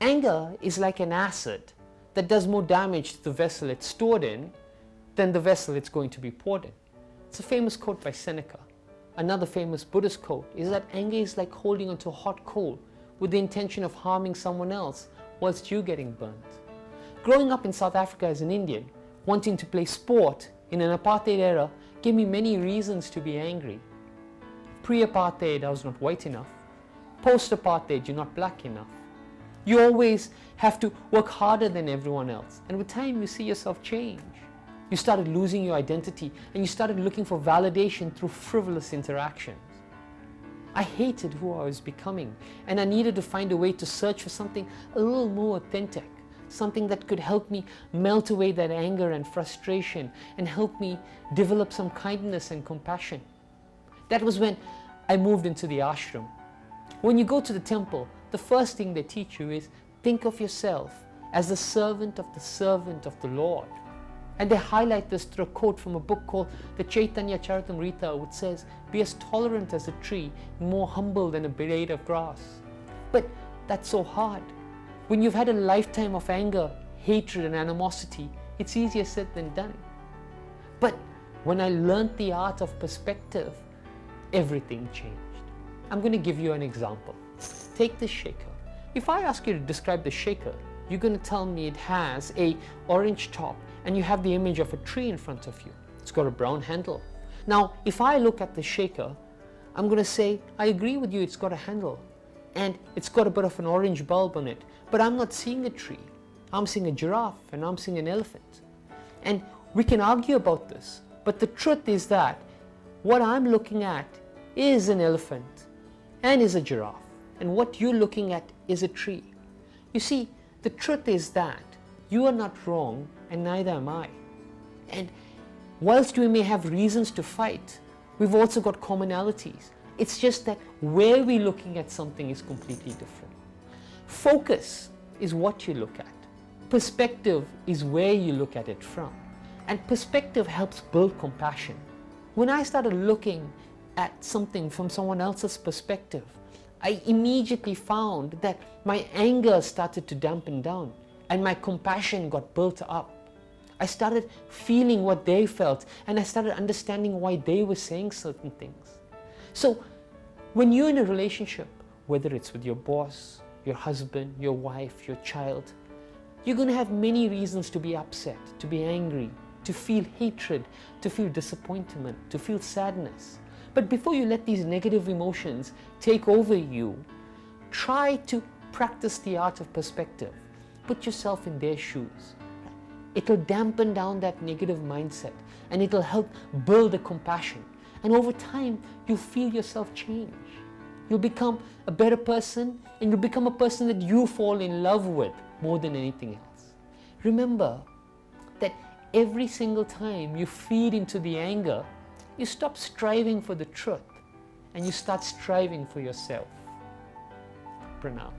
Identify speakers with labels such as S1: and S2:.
S1: Anger is like an acid that does more damage to the vessel it's stored in than the vessel it's going to be poured in. It's a famous quote by Seneca. Another famous Buddhist quote is that anger is like holding onto a hot coal with the intention of harming someone else whilst you getting burnt. Growing up in South Africa as an Indian, wanting to play sport in an apartheid era gave me many reasons to be angry. Pre-apartheid, I was not white enough. Post-apartheid, you're not black enough. You always have to work harder than everyone else, and with time you see yourself change. You started losing your identity and you started looking for validation through frivolous interactions. I hated who I was becoming, and I needed to find a way to search for something a little more authentic, something that could help me melt away that anger and frustration and help me develop some kindness and compassion. That was when I moved into the ashram. When you go to the temple, the first thing they teach you is think of yourself as the servant of the Lord. And they highlight this through a quote from a book called the Chaitanya Charitamrita, which says, be as tolerant as a tree, more humble than a blade of grass. But that's so hard. When you've had a lifetime of anger, hatred and animosity, it's easier said than done. But when I learned the art of perspective, everything changed. I'm going to give you an example. Take this shaker. If I ask you to describe the shaker, you're going to tell me it has an orange top and you have the image of a tree in front of you. It's got a brown handle. Now, if I look at the shaker, I'm going to say, I agree with you, it's got a handle and it's got a bit of an orange bulb on it, but I'm not seeing a tree. I'm seeing a giraffe and I'm seeing an elephant. And we can argue about this, but the truth is that what I'm looking at is an elephant and is a giraffe, and what you're looking at is a tree. You see, the truth is that you are not wrong and neither am I. And whilst we may have reasons to fight, we've also got commonalities. It's just that where we're looking at something is completely different. Focus is what you look at. Perspective is where you look at it from. And perspective helps build compassion. When I started looking at something from someone else's perspective, I immediately found that my anger started to dampen down and my compassion got built up. I started feeling what they felt and I started understanding why they were saying certain things. So when you're in a relationship, whether it's with your boss, your husband, your wife, your child, you're going to have many reasons to be upset, to be angry, to feel hatred, to feel disappointment, to feel sadness. But before you let these negative emotions take over you, try to practice the art of perspective. Put yourself in their shoes. It'll dampen down that negative mindset and it'll help build a compassion. And over time, you'll feel yourself change. You'll become a better person and you'll become a person that you fall in love with more than anything else. Remember that every single time you feed into the anger, you stop striving for the truth and you start striving for yourself. Pranam.